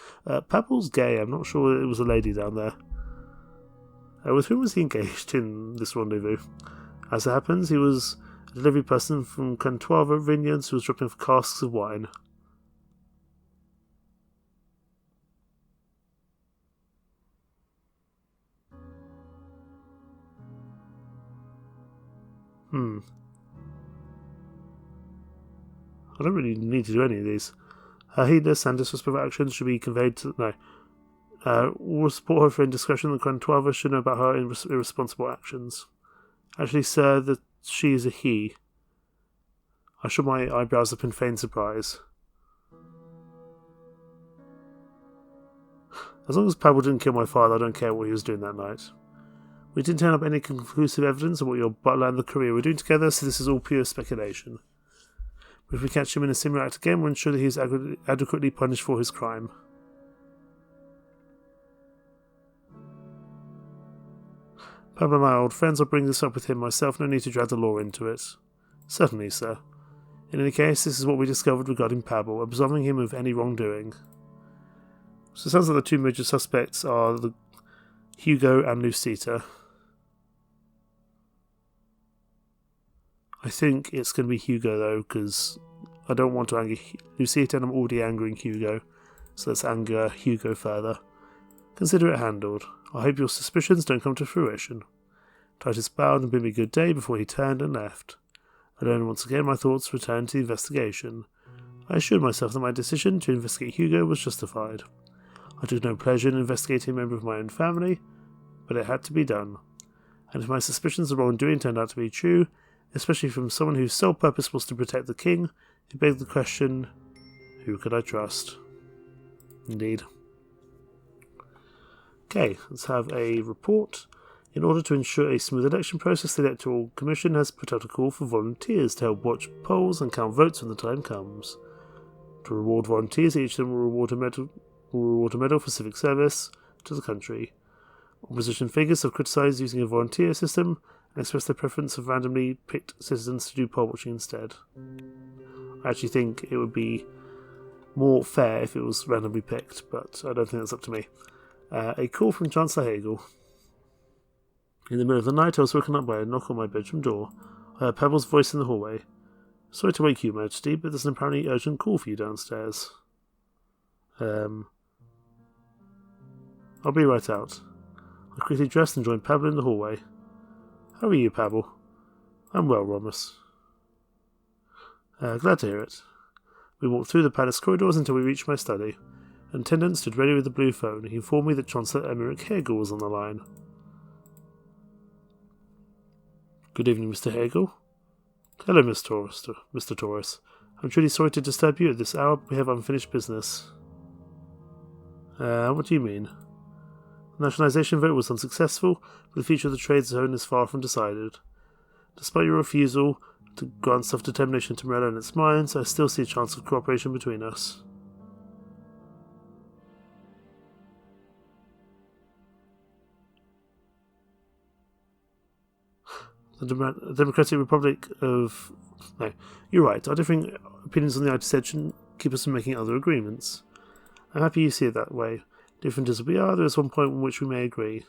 Pavel's gay, I'm not sure it was a lady down there. With whom was he engaged in this rendezvous? As it happens, he was a delivery person from Cantuava Vineyards who was dropping off casks of wine. I don't really need to do any of these. Her heedless and disrespectful actions should be conveyed to... No. We'll support her for indiscretion. The Cantuava should know about her irresponsible actions. Actually, sir, that she is a he. I shook my eyebrows up in feigned surprise. As long as Pavel didn't kill my father, I don't care what he was doing that night. We didn't turn up any conclusive evidence of what your butler and the courier were doing together, so this is all pure speculation. But if we catch him in a similar act again, we'll ensure that he is adequately punished for his crime. Pavel and I are old friends. I'll bring this up with him myself. No need to drag the law into it. Certainly, sir. In any case, this is what we discovered regarding Pablo, absolving him of any wrongdoing. So it sounds like the two major suspects are Hugo and Lucita. I think it's going to be Hugo though, because I don't want to anger Lucita and I'm already angering Hugo. So let's anger Hugo further. Consider it handled. I hope your suspicions don't come to fruition. Titus bowed and bid me good day before he turned and left. Alone once again, my thoughts returned to the investigation. I assured myself that my decision to investigate Hugo was justified. I took no pleasure in investigating a member of my own family, but it had to be done. And if my suspicions of wrongdoing turned out to be true, especially from someone whose sole purpose was to protect the king, it begged the question, who could I trust? Indeed. Okay, let's have a report. In order to ensure a smooth election process, the Electoral Commission has put out a call for volunteers to help watch polls and count votes when the time comes. To reward volunteers, each of them will reward a medal for civic service to the country. Opposition figures have criticised using a volunteer system and expressed their preference of randomly picked citizens to do poll watching instead. I actually think it would be more fair if it was randomly picked, but I don't think that's up to me. A call from Chancellor Hagel. In the middle of the night, I was woken up by a knock on my bedroom door. I heard Pebbles' voice in the hallway. Sorry to wake you, Majesty, but there's an apparently urgent call for you downstairs. I'll be right out. I quickly dressed and joined Pablo in the hallway. How are you, Pablo? I'm well, Romus. Glad to hear it. We walked through the palace corridors until we reached my study. An attendant stood ready with the blue phone. He informed me that Chancellor Emmerich Hegel was on the line. Good evening, Mr. Hegel. Hello, Mr. Taurus. I'm truly sorry to disturb you at this hour, but we have unfinished business. What do you mean? The nationalisation vote was unsuccessful, but the future of the trade zone is far from decided. Despite your refusal to grant self-determination to Morello and its mines, I still see a chance of cooperation between us. The Democratic Republic of... No, you're right. Our differing opinions on the United States shouldn't keep us from making other agreements. I'm happy you see it that way. Different as we are, there is one point on which we may agree.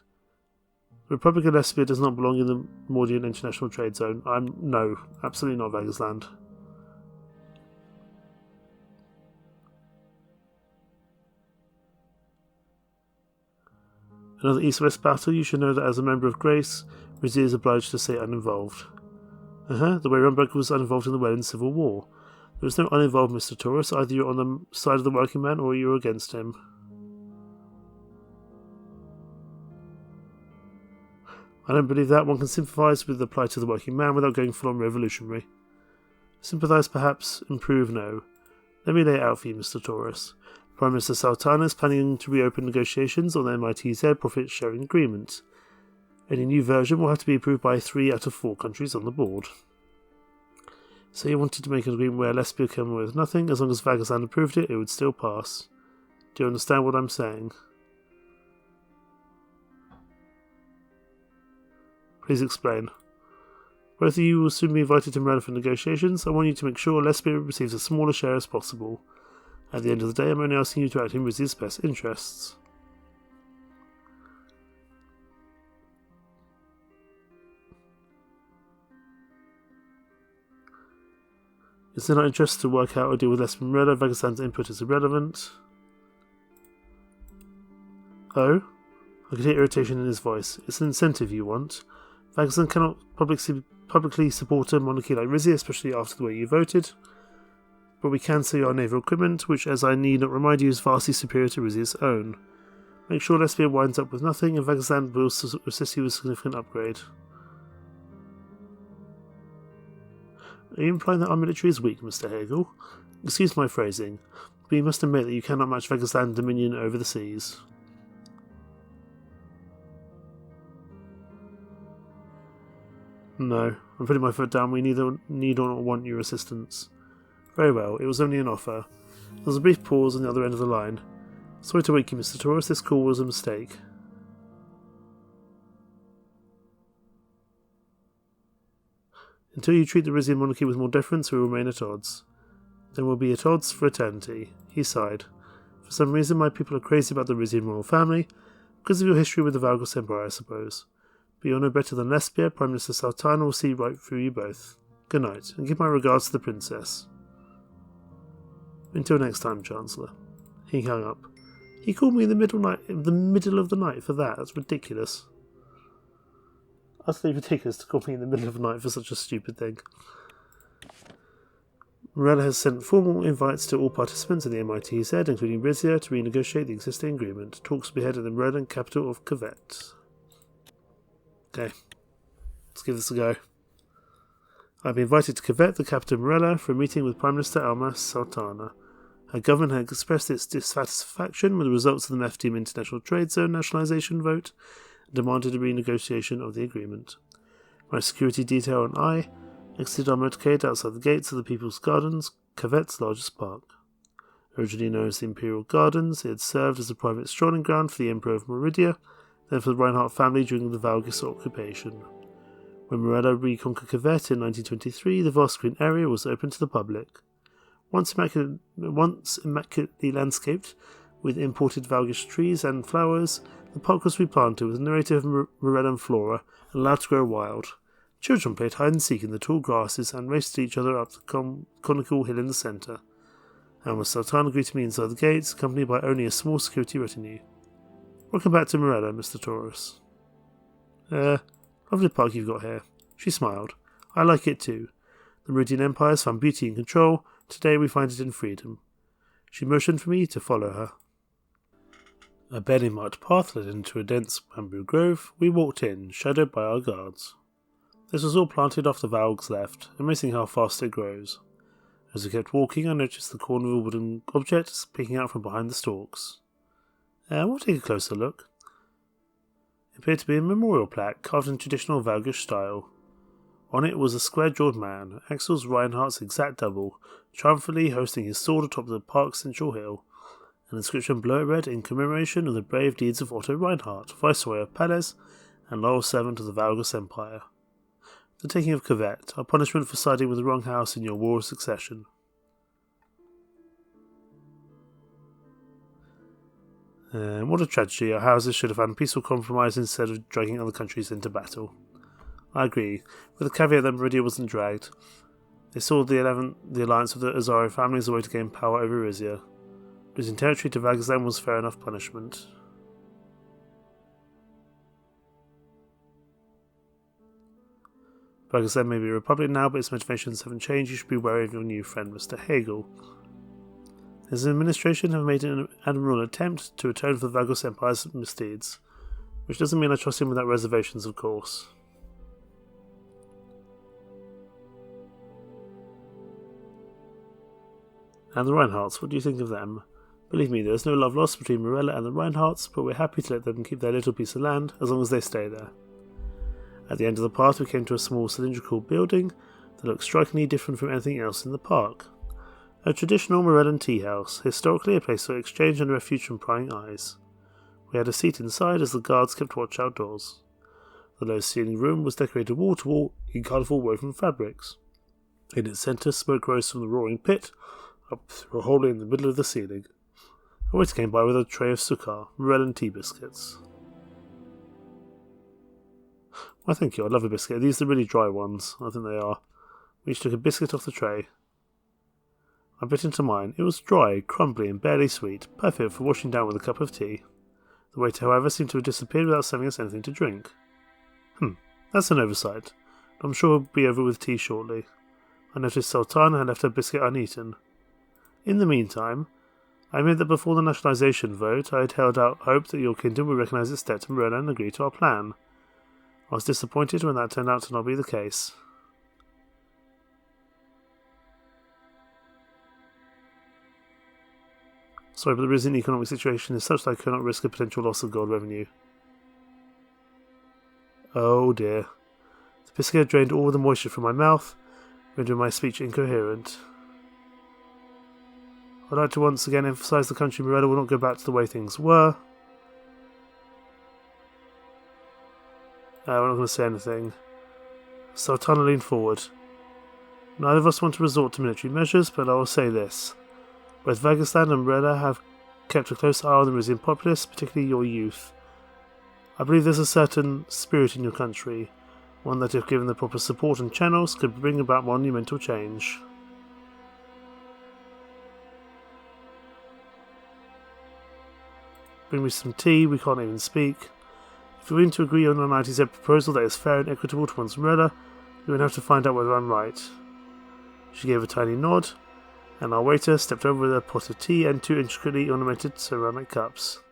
The Republic of Lesbia does not belong in the Mordian International Trade Zone. No, absolutely not Vagersland. Another East-West battle, you should know that as a member of Grace, Rizia is obliged to stay uninvolved. The way Rumberg was uninvolved in the Welland Civil War. There is no uninvolved, Mr. Taurus. Either you're on the side of the working man or you're against him. I don't believe that one can sympathise with the plight of the working man without going full-on revolutionary. Sympathise perhaps, improve no. Let me lay it out for you, Mr. Taurus. Prime Minister Sultana is planning to reopen negotiations on the MITZ profit-sharing agreement. Any new version will have to be approved by 3 out of 4 countries on the board. So you wanted to make an agreement where Lesbia came away with nothing. As long as Vagersland approved it, it would still pass. Do you understand what I'm saying? Please explain. Both of you will soon be invited to Morello for negotiations. I want you to make sure Lesbia receives a smaller share as possible. At the end of the day, I'm only asking you to act in Rizia's best interests. It's in our interest to work out a deal with Lesbia Morello. Vagersland's input is irrelevant. Oh? I could hear irritation in his voice. It's an incentive you want. Vagersland cannot publicly support a monarchy like Rizia, especially after the way you voted. But we can sell our naval equipment, which, as I need not remind you, is vastly superior to Rizia's own. Make sure Lesbia winds up with nothing, and Vagersland will assist you with a significant upgrade. Are you implying that our military is weak, Mr. Hegel? Excuse my phrasing, but you must admit that you cannot match Vagersland's dominion over the seas. No, I'm putting my foot down. We neither need or not want your assistance. Very well, it was only an offer. There was a brief pause on the other end of the line. Sorry to wake you, Mr. Taurus. This call was a mistake. Until you treat the Rizian monarchy with more deference, we will remain at odds. Then we'll be at odds for eternity. He sighed. For some reason, my people are crazy about the Rizian royal family, because of your history with the Valgos Empire, I suppose. But you're no better than Lesbia. Prime Minister Sultana will see right through you both. Good night, and give my regards to the princess. Until next time, Chancellor. He hung up. He called me in the middle of the night for that. That's ridiculous. Utterly ridiculous to call me in the middle of the night for such a stupid thing. Morella has sent formal invites to all participants in the MITZ, including Rizia, to renegotiate the existing agreement. Talks will be held in the Roland capital of Cavette. Okay, let's give this a go. I've been invited to Cavette, the capital of Morella, for a meeting with Prime Minister Alma Sultana. Her government had expressed its dissatisfaction with the results of the MEF-Team International Trade Zone nationalisation vote and demanded a renegotiation of the agreement. My security detail and I exited our motorcade outside the gates of the People's Gardens, Cavette's largest park. Originally known as the Imperial Gardens, it had served as a private strolling ground for the Emperor of Meridia, then for the Reinhardt family during the Valgis occupation. When Morella reconquered Cavette in 1923, the vast green area was open to the public. Once immaculately landscaped with imported Valgish trees and flowers, the park was replanted with a native Morellan flora and allowed to grow wild. Children played hide-and-seek in the tall grasses and raced each other up the conical hill in the centre. Alma Sultana greeted me inside the gates, accompanied by only a small security retinue. Welcome back to Morella, Mr. Taurus. Lovely park you've got here. She smiled. I like it too. The Meridian Empire has found beauty in control. Today we find it in freedom. She motioned for me to follow her. A barely marked path led into a dense bamboo grove. We walked in, shadowed by our guards. This was all planted off the Valg's left, amazing how fast it grows. As we kept walking, I noticed the corner of a wooden object peeking out from behind the stalks. We'll take a closer look. It appeared to be a memorial plaque carved in traditional Valgish style. On it was a square-jawed man, Axel Reinhardt's exact double, triumphantly hoisting his sword atop the park's central hill. An inscription below it read, in commemoration of the brave deeds of Otto Reinhardt, Viceroy of Palace and loyal servant of the Valgos Empire. The taking of Cavette, our punishment for siding with the wrong house in your war of succession. What a tragedy. Our houses should have had a peaceful compromise instead of dragging other countries into battle. I agree, with the caveat that Meridia wasn't dragged. They saw the alliance of the Azari family as a way to gain power over Rizia. Losing territory to Vagazan was fair enough punishment. Vagazan may be a republic now, but its motivations haven't changed. You should be wary of your new friend, Mr. Hegel. His administration have made an admirable attempt to atone for the Valgos Empire's misdeeds, which doesn't mean I trust him without reservations, of course. And the Reinhardts, what do you think of them? Believe me, there is no love lost between Morella and the Reinhardts, but we're happy to let them keep their little piece of land, as long as they stay there. At the end of the path we came to a small cylindrical building that looked strikingly different from anything else in the park. A traditional Morellan tea house, historically a place for exchange and refuge from prying eyes. We had a seat inside as the guards kept watch outdoors. The low-ceilinged room was decorated wall-to-wall in colourful woven fabrics. In its centre, smoke rose from the roaring pit, up through a hole in the middle of the ceiling. A waiter came by with a tray of sukkar, Morellan tea biscuits. Why, thank you, I love a biscuit. These are the really dry ones, I think they are. We each took a biscuit off the tray. I bit into mine. It was dry, crumbly, and barely sweet, perfect for washing down with a cup of tea. The waiter, however, seemed to have disappeared without serving us anything to drink. That's an oversight. I'm sure he'll be over with tea shortly. I noticed Sultana had left her biscuit uneaten. In the meantime, I admit that before the nationalisation vote, I had held out hope that your kingdom would recognise its debt to Morella and agree to our plan. I was disappointed when that turned out to not be the case. Sorry, but the Rizzian economic situation is such that I cannot risk a potential loss of gold revenue. Oh dear. The biscuit drained all the moisture from my mouth, rendering my speech incoherent. I'd like to once again emphasise the country Morella will not go back to the way things were. We're not going to say anything. Sultana leaned forward. Neither of us want to resort to military measures, but I will say this. Both Vagistan and Reda have kept a close eye on the Rizian populace, particularly your youth. I believe there's a certain spirit in your country, one that if given the proper support and channels could bring about monumental change. Bring me some tea, we can't even speak. If you're willing to agree on an ITZ proposal that is fair and equitable to one's Reda, you will have to find out whether I'm right. She gave a tiny nod, and our waiter stepped over with a pot of tea and 2 intricately ornamented ceramic cups.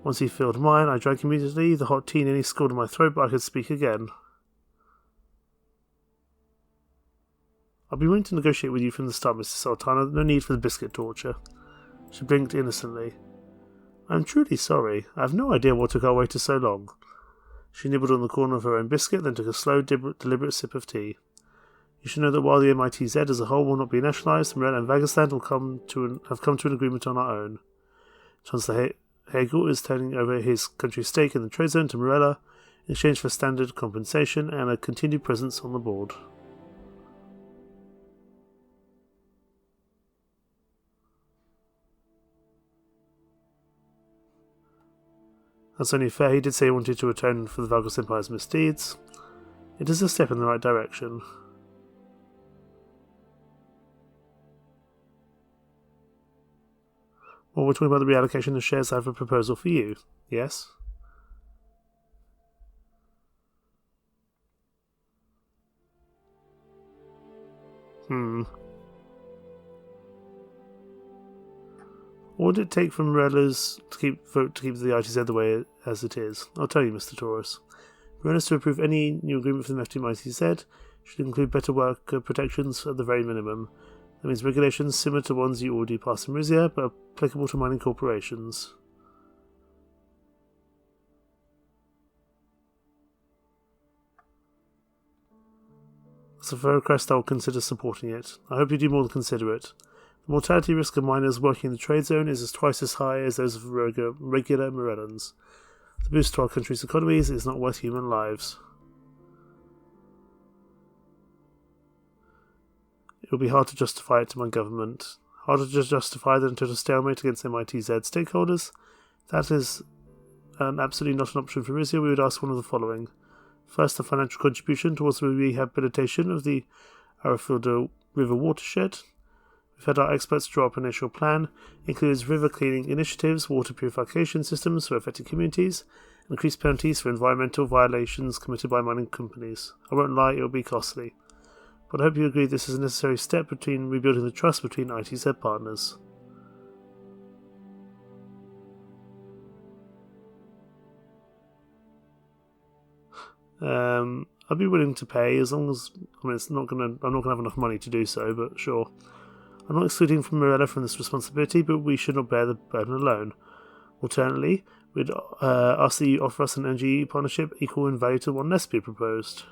Once he filled mine, I drank immediately. The hot tea nearly scalded my throat, but I could speak again. I'll be willing to negotiate with you from the start, Mr. Sultana. No need for the biscuit torture. She blinked innocently. I'm truly sorry. I have no idea what took our waiter so long. She nibbled on the corner of her own biscuit, then took a slow, deliberate sip of tea. You should know that while the MITZ as a whole will not be nationalised, Morella and Vagistan will have come to an agreement on our own. Chancellor Hegel is turning over his country's stake in the trade zone to Morella in exchange for standard compensation and a continued presence on the board. That's only fair. He did say he wanted to atone for the Valgos Empire's misdeeds. It is a step in the right direction. Well, we're talking about the reallocation of shares. I have a proposal for you. Yes? What would it take from Morella's to keep the ITZ the way as it is? I'll tell you, Mr. Taurus. Morella's to approve any new agreement for the FTMITZ should include better worker protections at the very minimum. That means regulations similar to ones you already passed in Rizia, but applicable to mining corporations. As a fair request, I will consider supporting it. I hope you do more than consider it. The mortality risk of miners working in the trade zone is twice as high as those of regular Morellans. The boost to our country's economies is not worth human lives. It will be hard to justify it to my government. Harder to justify than total stalemate against MITZ stakeholders. That is absolutely not an option for Rizia. We would ask one of the following. First, a financial contribution towards the rehabilitation of the Huithril River watershed. We've had our experts draw up an initial plan. It includes river cleaning initiatives, water purification systems for affected communities, and increased penalties for environmental violations committed by mining companies. I won't lie, it will be costly. But I hope you agree this is a necessary step between rebuilding the trust between ITZ partners. I'd be willing to pay as long as I'm not gonna have enough money to do so, but sure. I'm not excluding from Morella from this responsibility, but we should not bear the burden alone. Alternately, we'd ask that you offer us an energy partnership equal in value to one Lesbia proposed.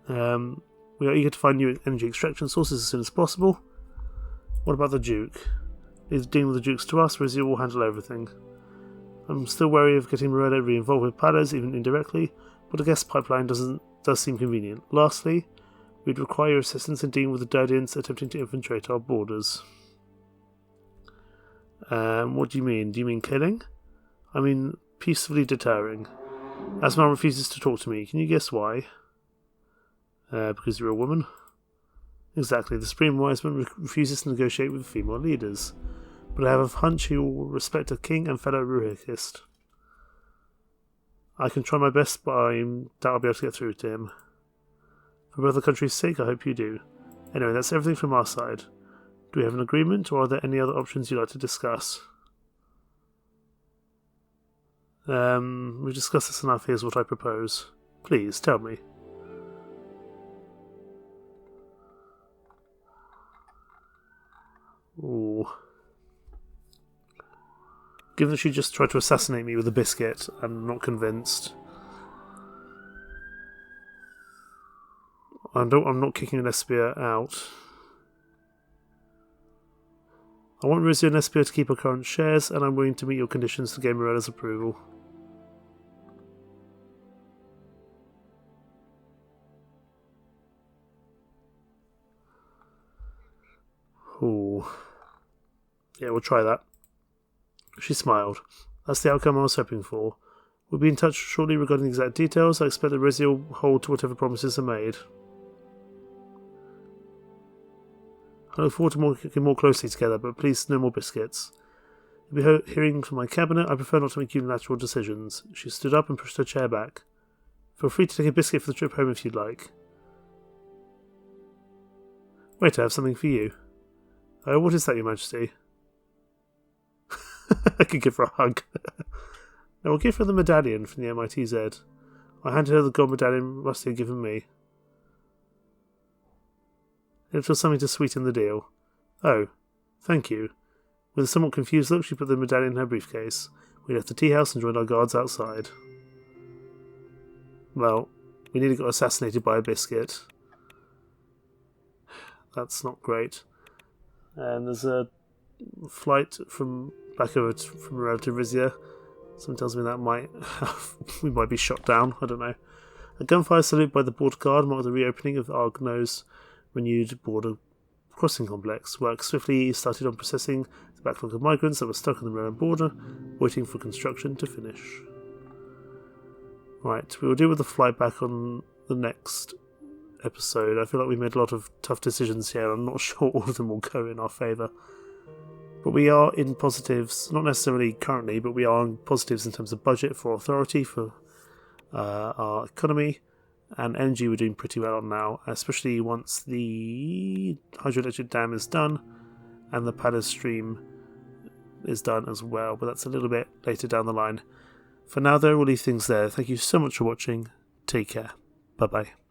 We are eager to find new energy extraction sources as soon as possible. What about the Duke? Leave dealing with the Dukes to us, Rizia will handle everything. I'm still wary of getting Morella re-involved with Palas, even indirectly, but a gas pipeline does seem convenient. Lastly, we'd require your assistance in dealing with the Durdians attempting to infiltrate our borders. What do you mean? Do you mean killing? I mean peacefully deterring. Asmal refuses to talk to me. Can you guess why? Because you're a woman? Exactly. The Supreme Wiseman refuses to negotiate with female leaders. But I have a hunch he will respect a king and fellow Ruhikist. I can try my best, but I doubt I'll be able to get through to him. For both the country's sake, I hope you do. Anyway, that's everything from our side. Do we have an agreement, or are there any other options you'd like to discuss? We've discussed this enough. Here's what I propose. Please, tell me. Ooh. Given that she just tried to assassinate me with a biscuit, I'm not convinced. I'm not kicking Lesbia out. I want Rizia and Lesbia to keep her current shares, and I'm willing to meet your conditions to gain Morella's approval. Ooh. Yeah, we'll try that. She smiled. That's the outcome I was hoping for. We'll be in touch shortly regarding the exact details. I expect that Rizia will hold to whatever promises are made. I look forward to working more closely together, but please no more biscuits. You'll be hearing from my cabinet. I prefer not to make unilateral decisions. She stood up and pushed her chair back. Feel free to take a biscuit for the trip home if you'd like. Wait, I have something for you. Oh, what is that, Your Majesty? I could give her a hug. I will give her the medallion from the MITZ. I handed her the gold medallion Rusty had given me. It was something to sweeten the deal. Oh, thank you. With a somewhat confused look, she put the medallion in her briefcase. We left the tea house and joined our guards outside. Well, we nearly got assassinated by a biscuit. That's not great. And there's a flight from back over from around to Rizia. Someone tells me that we might be shot down. I don't know. A gunfire salute by the border guard marked the reopening of Argno's renewed border crossing complex. Work swiftly started on processing the backlog of migrants that were stuck on the Roman border, waiting for construction to finish. Right, we will deal with the flight back on the next episode. I feel like we made a lot of tough decisions here. I'm not sure all of them will go in our favour. But we are in positives, not necessarily currently, but we are in positives in terms of budget for authority, for our economy, and energy we're doing pretty well on now, especially once the hydroelectric dam is done and the Palace stream is done as well, but that's a little bit later down the line. For now though, we'll leave things there. Thank you so much for watching. Take care. Bye bye.